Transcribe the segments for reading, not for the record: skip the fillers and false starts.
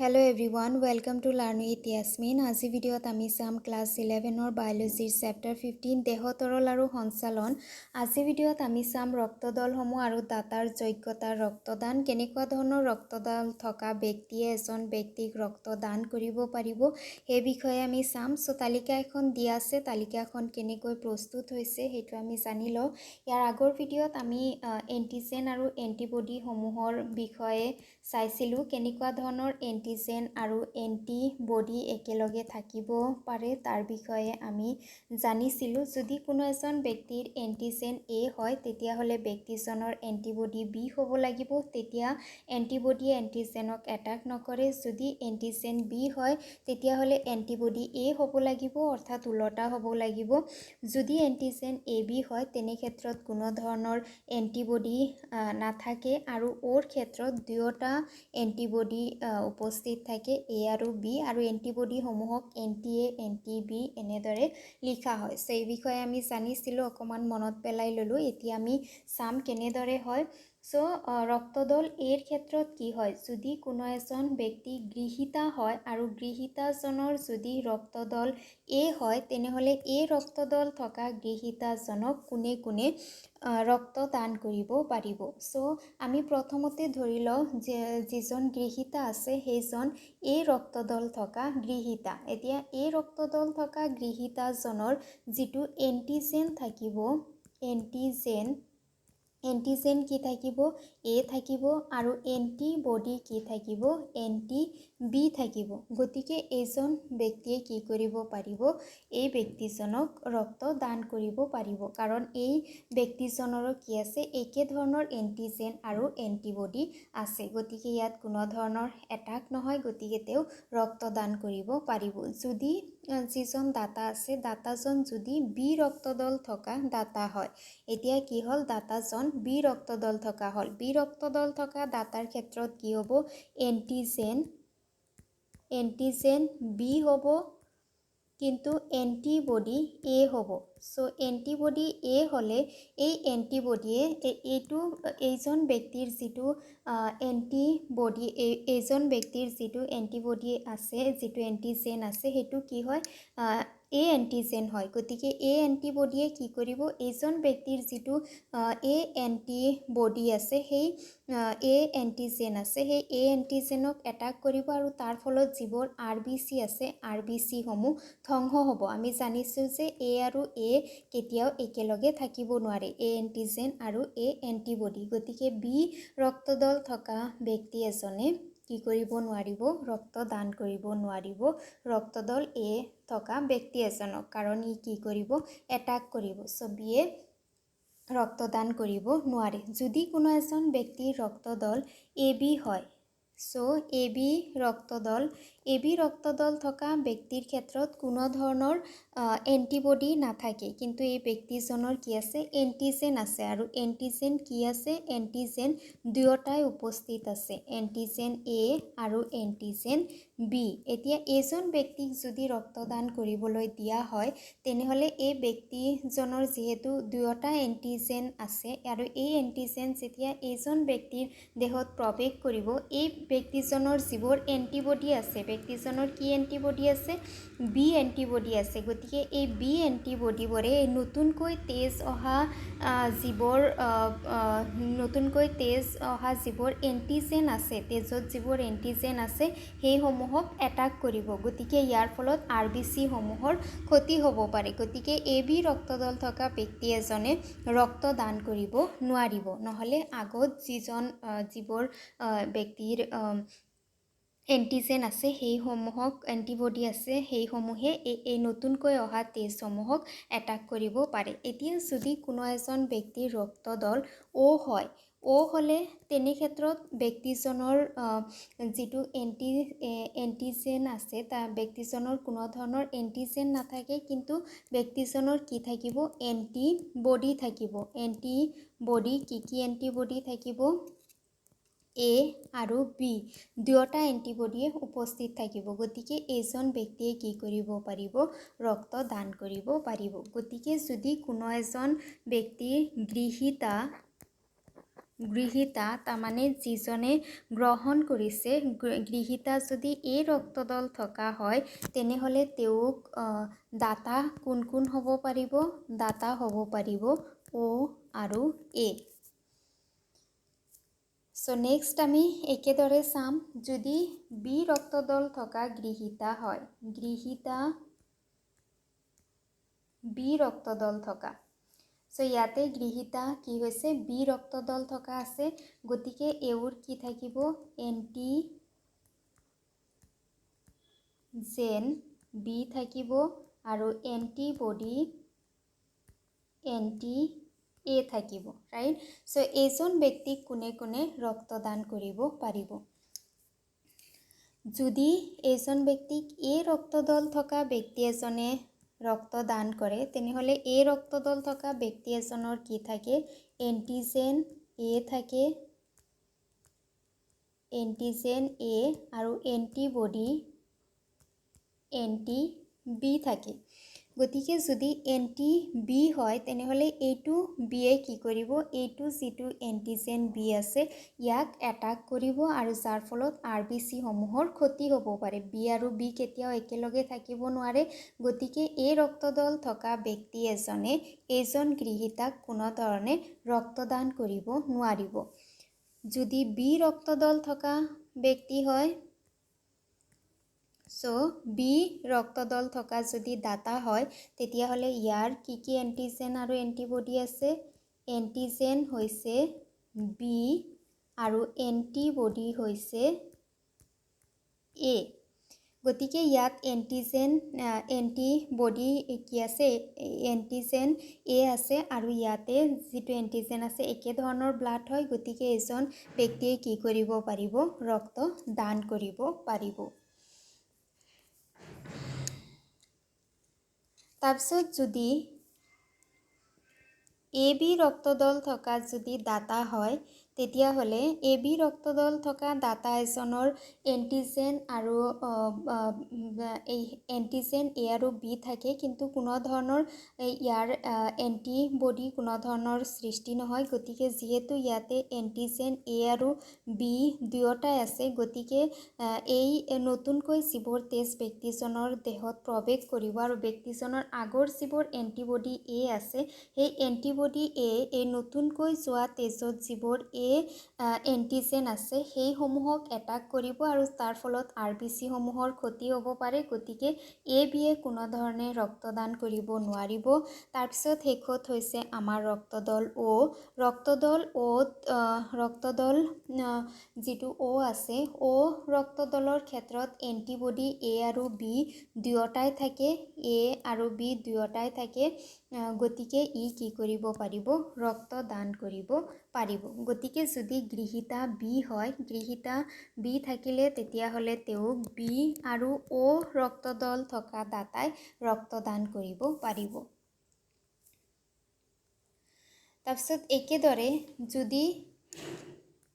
Hello everyone, welcome to Learn with Yasmin. আজি ভিডিঅ'ত আমি চাম ক্লাছ 11ৰ বায়োলজিৰ চেপ্টাৰ 15 দেহ তৰল আৰু সঞ্চালন। আজি ভিডিঅ'ত আমি চাম ৰক্তদলসমূহ আৰু দাতাৰ যোগ্যতা ৰক্তদান কেনেকুৱা ধৰণৰ ৰক্তদল থকা ব্যক্তিয়ে এজন ব্যক্তিক ৰক্তদান কৰিব পাৰিব সেই বিষয়ে আমি চাম। সো তালিকা এখন দিয়া আছে, তালিকাখন কেনেকৈ প্ৰস্তুত হৈছে সেইটো আমি জানি লওঁ। ইয়াৰ আগৰ ভিডিঅ'ত আমি এন্টিজেন আৰু এন্টিবডি সমূহৰ বিষয়ে চাইছিলোঁ, কেনেকুৱা ধৰণৰ এন্টিজেন আৰু এন্টিবডি একেলগে থাকিব পাৰে তাৰ বিষয়ে আমি জানিছিলোঁ। যদি কোনো এজন ব্যক্তিৰ এন্টিজেন এ হয় তেতিয়াহ'লে ব্যক্তিজনৰ এন্টিবডি বি হ'ব লাগিব, তেতিয়া এন্টিবডিয়ে এন্টিজেনক এটাক নকৰে। যদি এন্টিজেন বি হয় তেতিয়াহ'লে এন্টিবডি এ হ'ব লাগিব, অৰ্থাৎ উলটা হ'ব লাগিব। যদি এন্টিজেন এ বি হয় তেনে ক্ষেত্ৰত কোনো ধৰণৰ এন্টিবডি নাথাকে আৰু ওৰ ক্ষেত্ৰত দুয়োটা এন্টিবডি উপস্থিত থাকে এ আৰু বি, আৰু এন্টিবডিসমূহক এন্টি এ এন্টি বি এনেদৰে লিখা হয়। সো এই বিষয়ে আমি জানিছিলোঁ, অকণমান মনত পেলাই ল'লোঁ। এতিয়া আমি চাম কেনেদৰে হয়। সো ৰক্তদল এৰ ক্ষেত্ৰত কি হয়, যদি কোনো এজন ব্যক্তি গৃহীতা হয় আৰু গৃহীতাজনৰ যদি ৰক্তদল এ হয় তেনেহ'লে এই ৰক্তদল থকা গৃহীতাজনক কোনে কোনে ৰক্তদান কৰিব পাৰিব। সো আমি প্ৰথমতে ধৰি লওঁ যে যিজন গৃহীতা আছে সেইজন এই ৰক্তদল থকা গৃহীতা। এতিয়া এই ৰক্তদল থকা গৃহীতাজনৰ যিটো এন্টিজেন থাকিব, এন্টিজেন কি থাকিব, এ থাকিব, আৰু এন্টিবডি কি থাকিব, এন্টি বি থাকিব। গতিকে এইজন ব্যক্তিয়ে কি কৰিব পাৰিব, এই ব্যক্তিজনক ৰক্ত দান কৰিব পাৰিব, কাৰণ এই ব্যক্তিজনৰো কি আছে, একে ধৰণৰ এন্টিজেন আৰু এন্টিবডি আছে। গতিকে ইয়াত কোনো ধৰণৰ এটাক নহয়, গতিকে তেওঁ ৰক্তদান কৰিব পাৰিব। যদি যিজন দাতা আছে, দাতাজন যদি বি ৰক্তদল থকা দাতা হয়, এতিয়া কি হ'ল, দাতাজন বি ৰক্তদল থকা হ'ল। বি ৰক্তদল থকা দাতাৰ ক্ষেত্ৰত কি হ'ব, এন্টিজেন বি হ'ব, কিন্তু এন্টিবডি এ হ'ব। সো এন্টিবডি এ হ'লে এই এন্টিবডিয়ে এইজন ব্যক্তিৰ যিটো এন্টিবডি, এইজন ব্যক্তিৰ যিটো এন্টিবডি আছে, যিটো এন্টিজেন আছে, সেইটো কি হয়, এ এন্টিজেন হয়। গতিকে এই এন্টিবডিয়ে কি কৰিব, এইজন ব্যক্তিৰ যিটো এ এন্টিবডি আছে, সেই এ এন্টিজেন আছে, সেই এ এন্টিজেনক এটাক কৰিব, আৰু তাৰ ফলত যিবোৰ RBC আছে, RBCসমূহ ধ্বংস হ'ব। আমি জানিছোঁ যে এ আৰু এ কেতিয়াও একেলগে থাকিব নোৱাৰে, এ এন্টিজেন আৰু এ এন্টিবডি। গতিকে বি ৰক্তদল থকা ব্যক্তি এজনে কি কৰিব নোৱাৰিব, ৰক্তদান কৰিব নোৱাৰিব ৰক্তদল এ থকা ব্যক্তি এজনক, কাৰণ ই কি কৰিব, এটাক কৰিব। সো বিয়ে ৰক্তদান কৰিব নোৱাৰে। যদি কোনো এজন ব্যক্তিৰ ৰক্তদল এ বি হয়, সো এ বি ৰক্তদল থকা ব্যক্তিৰ ক্ষেত্ৰত কোনো ধৰণৰ এন্টিবডি নাথাকে, কিন্তু এই ব্যক্তিজনৰ কি আছে, এন্টিজেন আছে, আৰু এন্টিজেন কি আছে, এন্টিজেন দুয়োটাই উপস্থিত আছে, এন্টিজেন এ আৰু এন্টিজেন বি। এতিয়া এইজন ব্যক্তিক যদি ৰক্তদান কৰিবলৈ দিয়া হয় তেনেহ'লে এই ব্যক্তিজনৰ যিহেতু দুয়োটা এন্টিজেন আছে, আৰু এই এন্টিজেন যেতিয়া এইজন ব্যক্তিৰ দেহত প্ৰৱেশ কৰিব, এই ব্যক্তিজনৰ যিবোৰ এন্টিবডি আছে, ব্যক্তিজনৰ কি এন্টিবডি আছে, বি এন্টিবডি আছে। গতিকে এই বি এন্টিবডিবোৰে নতুনকৈ তেজ অহা যিবোৰ এন্টিজেন আছে, তেজত যিবোৰ এন্টিজেন আছে সেইসমূহক এটাক কৰিব। গতিকে ইয়াৰ ফলত RBCসমূহৰ ক্ষতি হ'ব পাৰে। গতিকে এ বি ৰক্তদল থকা ব্যক্তি এজনে ৰক্তদান কৰিব নোৱাৰিব। নহ'লে আগত যিবোৰ ব্যক্তিৰ এন্টিজেন আছে, সেইসমূহক এন্টিবডি আছে, সেইসমূহে এই নতুনকৈ অহা তেজসমূহক এটাক কৰিব পাৰে। এতিয়া যদি কোনো এজন ব্যক্তিৰ ৰক্তদল অ' হয়, অ' হ'লে তেনে ক্ষেত্ৰত ব্যক্তিজনৰ যিটো এন্টিজেন আছে, তাৰ ব্যক্তিজনৰ কোনো ধৰণৰ এন্টিজেন নাথাকে, কিন্তু ব্যক্তিজনৰ কি থাকিব, এন্টিবডি থাকিব। এন্টিবডি কি এন্টিবডি থাকিব, এ আৰু বি দুয়োটা এন্টিবডিয়ে উপস্থিত থাকিব। গতিকে এইজন ব্যক্তিয়ে কি কৰিব পাৰিব, ৰক্তদান কৰিব পাৰিব। গতিকে যদি কোনো এজন ব্যক্তিৰ গৃহীতা তাৰমানে যিজনে গ্ৰহণ কৰিছে গৃহীতা যদি এই ৰক্তদল থকা হয় তেনেহ'লে তেওঁক দাতা কোন কোন হ'ব পাৰিব দাতা হ'ব পাৰিব O আৰু A সো নেক্সট আমি একেদৰে চাম যদি B ৰক্তদল থকা গৃহীতা হয় গৃহীতা B ৰক্তদল থকা সো ইয়াতে গৃহীতা কি হৈছে বি ৰক্তদল থকা আছে গতিকে এওৰ কি থাকিব এন্টিজেন বি থাকিব আৰু এন্টিবডি এন্টি এ থাকিব ৰাইট সো এজন ব্যক্তিক কোনে কোনে ৰক্তদান কৰিব পাৰিব যদি এজন ব্যক্তিক এ ৰক্তদল থকা ব্যক্তি এজনে ৰক্তদান কৰে তেনেহলে এ ৰক্তদল থকা ব্যক্তি এজনৰ কি থাকে এন্টিজেন এ থাকে এন্টিজেন এ আৰু এন্টিবডি এন্টি বি থাকে গতিকে যদি এন্টি বি হয় তেনেহলে এইটো বিয়ে কি কৰিব এইটো যেটো এন্টিজেন বি আছে ইয়াক এটাক কৰিব আৰু যাৰ ফলত আৰবিসি সমূহৰ ক্ষতি হ'ব পাৰে বি আৰু বি কেতিয়াও একেলগে থাকিব নোৱাৰে গতিকে এই ৰক্তদল থকা ব্যক্তি এজনে এজন গৃহীতাক কোনো ধৰণে ৰক্তদান কৰিব নোৱাৰিব যদি বি ৰক্তদল থকা ব্যক্তি হয় সো বি ৰক্তদল থকা যদি দাতা হয় তেতিয়া হলে ইয়াৰ কি এন্টিজেন আৰু এন্টিবডি আছে এন্টিজেন হৈছে বি আৰু এন্টিবডি হৈছে এ গতিকে ইয়াত এন্টিজেন এন্টিবডি কি আছে এন্টিজেন এ আছে আৰু ইয়াতে যেটো এন্টিজেন আছে একে ধৰণৰ ব্লাড হয় গতিকে এজন ব্যক্তিয়ে কি কৰিব পাৰিব ৰক্ত দান কৰিব পাৰিব তাৰপিছত যদি এ বি ৰক্তদল থকা যদি দাতা হয় তেতিয়া হলে এ বি ৰক্তদল থকা দাতা এজনৰ এন্টিজেন আৰু এই এন্টিজেন এ আৰু বি থাকে কিন্তু কোনো ধৰণৰ ইয়াৰ এন্টিবডি কোনো ধৰণৰ সৃষ্টি নহয় গতিকে যেহেতু ইয়াতে এন্টিজেন এ আৰু বি দুয়োটাই আছে গতিকে এই নতুনকৈ যিবোৰ তেজ ব্যক্তিজনৰ দেহত প্ৰৱেশ কৰিব আৰু ব্যক্তিজনৰ আগৰ যিবোৰ এন্টিবডি এ আছে সেই এন্টিবডি এ এই নতুনকৈ যোৱা তেজত যিবোৰ এন্টিজেন আছে সেই সমূহক এটাক কৰিব আৰু তাৰ ফলত আৰবিসি সমূহৰ ক্ষতি হ'ব পাৰে গতিকে এ বিয়ে কোনো ধৰণে ৰক্তদান কৰিব নোৱাৰিব তাৰপিছত শেষত হৈছে আমাৰ ৰক্তদল ও ৰক্তদল যেটো ও আছে ও ৰক্তদলৰ ক্ষেত্ৰত এন্টিবডি এ আৰু বি দুয়োটাই থাকে এ আৰু বি দুয়োটাই থাকে গতিকে ই কি কৰিব পাৰিব ৰক্তদান কৰিব পাৰিব গতিকে যদি গৃহীতা বি হয় গৃহীতা বি থাকিলে তেতিয়া হলে তেওঁক বি আৰু ও ৰক্তদল থকা দাতাই ৰক্তদান কৰিব পাৰিব তাৰপিছত একেদৰে যদি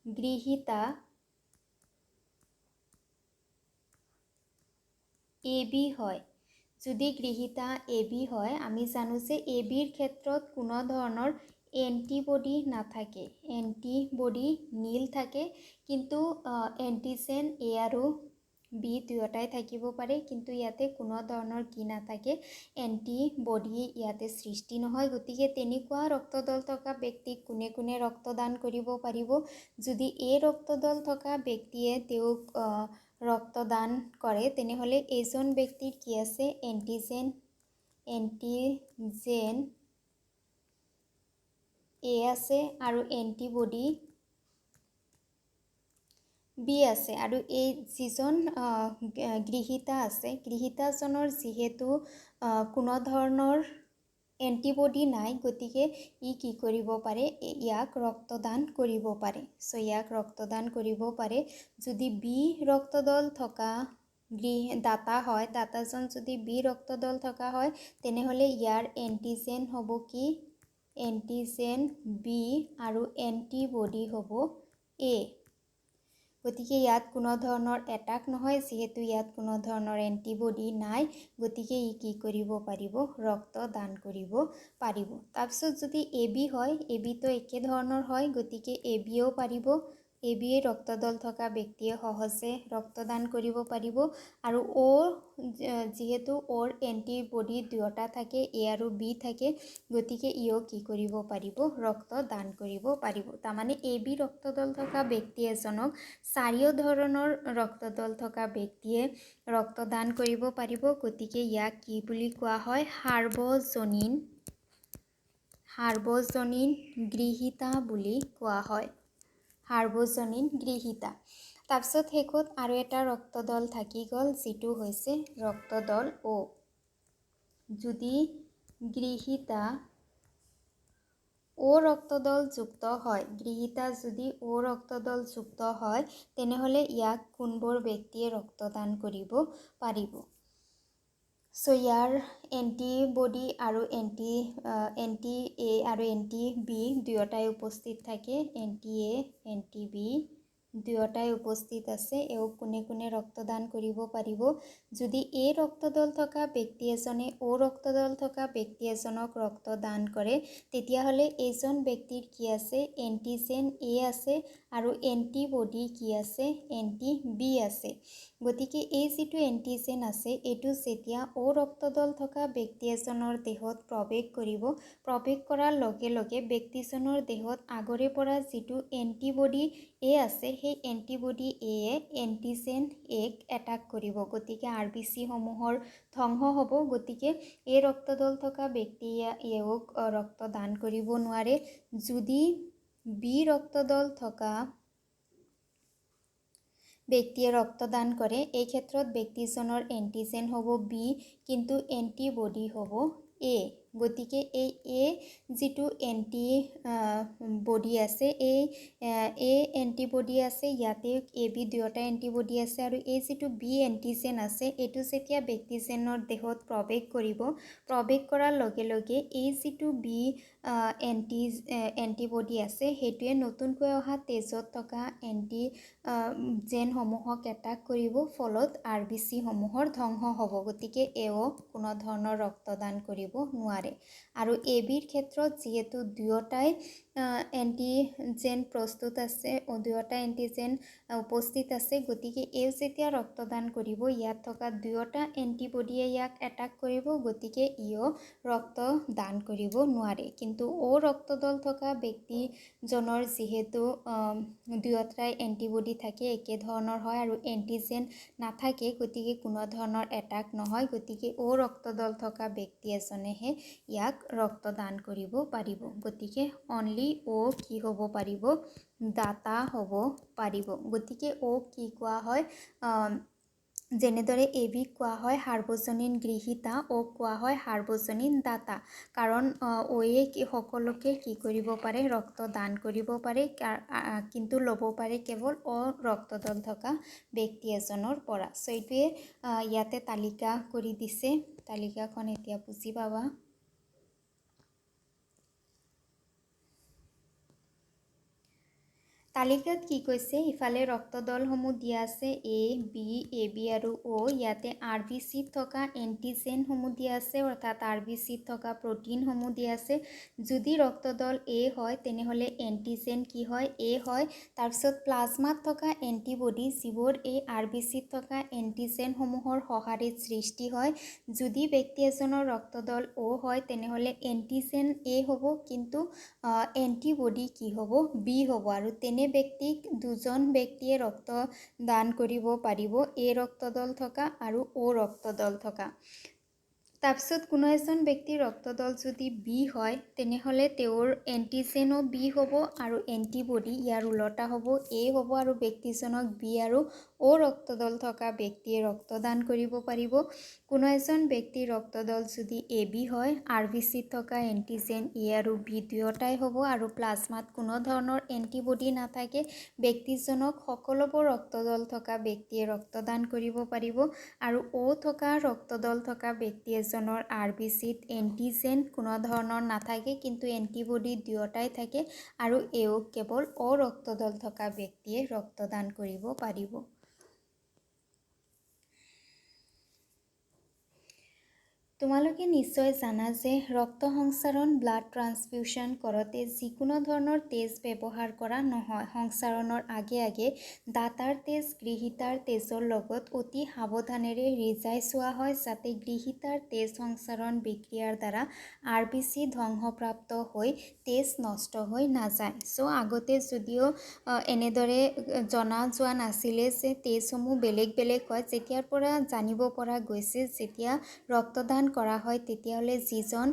গৃহীতা এ বি হয় যদি গৃহীতা এ বি হয় আমি জানো যে এ বিৰ ক্ষেত্ৰত কোনো ধৰণৰ এন্টিবডি নাথাকে এন্টিবডি নীল থাকে কিন্তু এন্টিজেন এ আৰু বি দুয়োটাই থাকিব পাৰে কিন্তু ইয়াতে কোনো ধৰণৰ কি নাথাকে এন্টিবডি ইয়াতে সৃষ্টি নহয় গতিকে তেনেকুৱা ৰক্তদল থকা ব্যক্তিক কোনে কোনে ৰক্তদান কৰিব পাৰিব যদি এই ৰক্তদল থকা ব্যক্তিয়ে তেওঁক ৰক্তদান কৰে তেনেহলে এজন ব্যক্তিৰ কি আছে এন্টিজেন এ আছে আৰু এন্টিবডি বি আছে আৰু এই যিজন গৃহীতা আছে গৃহীতাজনৰ যিহেতু কোনো ধৰণৰ এন্টিবডি নাই গতিকে ই কি কৰিব পাৰে ইয়াক ৰক্তদান কৰিব পাৰে সো ইয়াক ৰক্তদান কৰিব পাৰে যদি বি ৰক্তদল থকা দাতা হয় দাতাজন যদি বি ৰক্তদল থকা হয় তেনেহলে ইয়াৰ এন্টিজেন হ'ব কি এন্টিজেন বি আৰু এন্টিবডি হ'ব এ গতিকে ইয়াত কোনো ধৰণৰ এটাক নহয়, যিহেতু ইয়াত কোনো ধৰণৰ এণ্টিবডি নাই, গতিকে ই কি কৰিব পাৰিব, ৰক্ত দান কৰিব পাৰিব। তাৰপিছত যদি AB হয়, ABটো একে ধৰণৰ হয়, গতিকে ABও পাৰিব। AB ৰক্তদল থকা ব্যক্তিয়ে সহজে ৰক্তদান কৰিব পাৰিব। আৰু যিহেতু অ'ৰ এণ্টিবডি দুয়োটা থাকে, A আৰু B থাকে, গতিকে ইও কি কৰিব পাৰিব, ৰক্ত দান কৰিব পাৰিব। তাৰমানে AB ৰক্তদল থকা ব্যক্তি এজনক চাৰিও ধৰণৰ ৰক্তদল থকা ব্যক্তিয়ে ৰক্তদান কৰিব পাৰিব। গতিকে ইয়াক কি বুলি কোৱা হয়, সাৰ্বজনীন গৃহীতা বুলি কোৱা হয়। সাৰ্বজনীন গৃহীতা। তাৰপিছত শেষত আৰু এটা ৰক্তদল থাকি গ'ল, যিটো হৈছে ৰক্তদল O। যদি গৃহীতা O ৰক্তদল যুক্ত হয়, গৃহীতা যদি O ৰক্তদল যুক্ত হয়, তেনেহ'লে ইয়াক কোনবোৰ ব্যক্তিয়ে ৰক্তদান কৰিব পাৰিব। চ' ইয়াৰ এণ্টিবডি আৰু এণ্টি A আৰু এণ্টি B দুয়োটাই উপস্থিত থাকে। এণ্টি A, এণ্টি B দুয়োটাই উপস্থিত আছে। এওঁক কোনে কোনে ৰক্তদান কৰিব পাৰিব। যদি A ৰক্তদল থকা ব্যক্তি এজনে O ৰক্তদল থকা ব্যক্তি এজনক ৰক্তদান কৰে, তেতিয়াহ'লে এইজন ব্যক্তিৰ কি আছে, এণ্টিজেন A আছে আৰু এণ্টিবডি কি আছে, এণ্টি B আছে। গতিকে এই যিটো এণ্টিজেন আছে, এইটো যেতিয়া O ৰক্তদল থকা ব্যক্তি এজনৰ দেহত প্ৰৱেশ কৰিব, প্ৰৱেশ কৰাৰ লগে লগে ব্যক্তিজনৰ দেহত আগৰে পৰা যিটো এণ্টিবডি A আছে, সেই এণ্টিবডি Aয়ে এণ্টিজেন Aক এটাক কৰিব। গতিকে RBC সমূহৰ ধ্বংস হ'ব। গতিকে এই ৰক্তদল থকা ব্যক্তিয়ে এওঁক ৰক্তদান কৰিব নোৱাৰে। যদি B ৰক্তদল থকা ব্যক্তিয়ে ৰক্তদান কৰে, এই ক্ষেত্ৰত ব্যক্তিজনৰ এণ্টিজেন হ'ব B, কিন্তু এণ্টিবডি হ'ব A। গতিকে এই A যিটো এণ্টিবডি আছে, এই এণ্টিবডি আছে, ইয়াতে AB দুয়োটা এণ্টিবডি আছে, আৰু এই যিটো B এণ্টিজেন আছে, এইটো যেতিয়া ব্যক্তিজনৰ দেহত প্ৰৱেশ কৰিব, প্ৰৱেশ কৰাৰ লগে লগে এই যিটো B এণ্টিবডি আছে, সেইটোৱে নতুনকৈ অহা তেজত থকা এণ্টিজেনসমূহক এটাক কৰিব, ফলত RBC সমূহৰ ধ্বংস হ'ব। গতিকে এও কোনো ধৰণৰ ৰক্তদান কৰিব নোৱাৰে। আৰু ABৰ ক্ষেত্ৰত যিহেতু দুয়োটাই এণ্টিজেন প্ৰস্তুত আছে, দুয়োটা এণ্টিজেন উপস্থিত আছে, গতিকে এও যেতিয়া ৰক্তদান কৰিব, ইয়াত থকা দুয়োটা এণ্টিবডিয়ে ইয়াক এটাক কৰিব, গতিকে ইও ৰক্তদান কৰিব নোৱাৰে। কিন্তু O ৰক্তদল থকা ব্যক্তিজনৰ যিহেতু দুয়োটাই এণ্টিবডি থাকে, একে ধৰণৰ হয়, আৰু এণ্টিজেন নাথাকে, গতিকে কোনো ধৰণৰ এটাক নহয়। গতিকে O ৰক্তদল থকা ব্যক্তি এজনেহে ইয়াক ৰক্তদান কৰিব পাৰিব। গতিকে অনলি O কি হ'ব পাৰিব, দাতা হ'ব পাৰিব। গতিকে O কি কোৱা হয়, যেনেদৰে AB কোৱা হয় সাৰ্বজনীন গৃহীতা, O কোৱা হয় সাৰ্বজনীন দাতা। কাৰণ Oয়ে সকলোকে কি কৰিব পাৰে, ৰক্তদান কৰিব পাৰে, কিন্তু ল'ব পাৰে কেৱল O ৰক্তদল থকা ব্যক্তি এজনৰ পৰা। চ' এইটোৱে ইয়াতে তালিকা কৰি দিছে, তালিকাখন এতিয়া বুজি পাবা। তালিকাত কি কৈছে, ইফালে ৰক্তদলসমূহ দিয়া আছে A, B, AB আৰু O। ইয়াতে RBCত থকা এণ্টিজেনসমূহ দিয়া আছে, অৰ্থাৎ RBCত থকা প্ৰটিনসমূহ দিয়া আছে। যদি ৰক্তদল A হয়, তেনেহ'লে এণ্টিজেন কি হয়, A হয়। তাৰপিছত প্লাজমাত থকা এণ্টিবডি, যিবোৰ এই RBCত থকা এণ্টিজেনসমূহৰ সঁহাৰিত সৃষ্টি হয়। যদি ব্যক্তি এজনৰ ৰক্তদল O হয়, তেনেহ'লে এণ্টিজেন A হ'ব, কিন্তু এণ্টিবডি কি হ'ব, B হ'ব। আৰু তেনে ব্যক্তিক দুজন ব্যক্তিয়ে ৰক্তদান কৰিব পাৰিব, A ৰক্তদল থকা আৰু O ৰক্তদল থকা। তাৰপিছত কোনো এজন ব্যক্তিৰ ৰক্তদল যদি B হয়, তেনেহ'লে তেওঁৰ এণ্টিজেনো B হ'ব, আৰু এণ্টিবডি ইয়াৰ ওলোটা হ'ব, A হ'ব, আৰু ব্যক্তিজনক B আৰু O ৰক্তদল থকা ব্যক্তিয়ে ৰক্তদান কৰিব পাৰিব। কোনো এজন ব্যক্তিৰ ৰক্তদল যদি AB হয়, RBCত থকা এণ্টিজেন A আৰু B দুয়োটাই হ'ব, আৰু প্লাজমাত কোনো ধৰণৰ এণ্টিবডি নাথাকে, ব্যক্তিজনক সকলোবোৰ ৰক্তদল থকা ব্যক্তিয়ে ৰক্তদান কৰিব পাৰিব। আৰু O থকা ৰক্তদল থকা ব্যক্তি এজনৰ RBCত এণ্টিজেন কোনো ধৰণৰ নাথাকে, কিন্তু এণ্টিবডি দুয়োটাই থাকে আৰু এও কেৱল অ ৰক্তদল থকা ব্যক্তিয়ে ৰক্তদান কৰিব পাৰিব। তোমালোকে নিশ্চয় জানা যে ৰক্ত সংচাৰণ ব্লাড ট্ৰান্সফিউশ্যন কৰোঁতে যিকোনো ধৰণৰ তেজ ব্যৱহাৰ কৰা নহয়। সংচাৰণৰ আগে আগে দাতাৰ তেজ গৃহীতাৰ তেজৰ লগত অতি সাৱধানেৰে ৰিজাই চোৱা হয়, যাতে গৃহীতাৰ তেজ সংচাৰণ বিক্ৰিয়াৰ দ্বাৰা RBC ধ্বংসপ্ৰাপ্ত হৈ তেজ নষ্ট হৈ নাযায়। চ' আগতে যদিও এনেদৰে জনা যোৱা নাছিলে যে তেজসমূহ বেলেগ বেলেগ হয়, যেতিয়াৰ পৰা জানিব পৰা গৈছে যেতিয়া ৰক্তদান কৰা হয় তেতিয়াহ'লে যিজন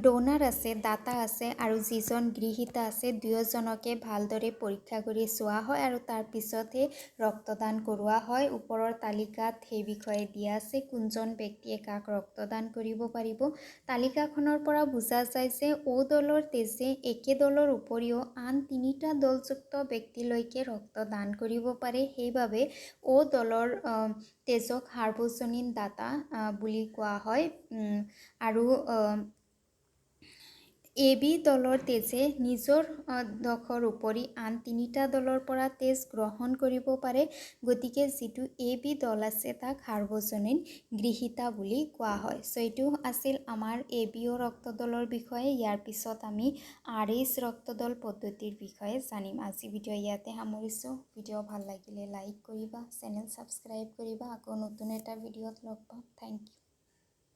ডোনাৰ আছে, দাতা আছে আৰু যিজন গৃহীতা আছে দুয়োজনকে ভালদৰে পৰীক্ষা কৰি চোৱা হয় আৰু তাৰ পিছতহে ৰক্তদান কৰোৱা হয়। ওপৰৰ তালিকাত সেই বিষয়ে দিয়া আছে কোনজন ব্যক্তিয়ে কাক ৰক্তদান কৰিব পাৰিব। তালিকাখনৰ পৰা বুজা যায় যে অ দলৰ তেজে একে দলৰ উপৰিও আন 3টা দলযুক্ত ব্যক্তিলৈকে ৰক্তদান কৰিব পাৰে। সেইবাবে অ দলৰ তেজক সাৰ্বজনীন দাতা বুলি কোৱা হয়। আৰু AB দলৰ তেজে নিজৰ দখৰ উপৰি আন 3টা দলৰ পৰা তেজ গ্ৰহণ কৰিব পাৰে। গতিকে যিটো AB দল আছে তাক সাৰ্বজনীন গৃহীতা বুলি কোৱা হয়। চ' এইটো আছিল আমাৰ ABO ৰক্তদলৰ বিষয়ে। ইয়াৰ পিছত আমি RH ৰক্তদল পদ্ধতিৰ বিষয়ে জানিম। আজি ভিডিঅ' ইয়াতে সামৰিছোঁ। ভিডিঅ' ভাল লাগিলে লাইক কৰিবা, চেনেল ছাবস্ক্ৰাইব কৰিবা। আকৌ নতুন এটা ভিডিঅ'ত লগ পাম। Thank U.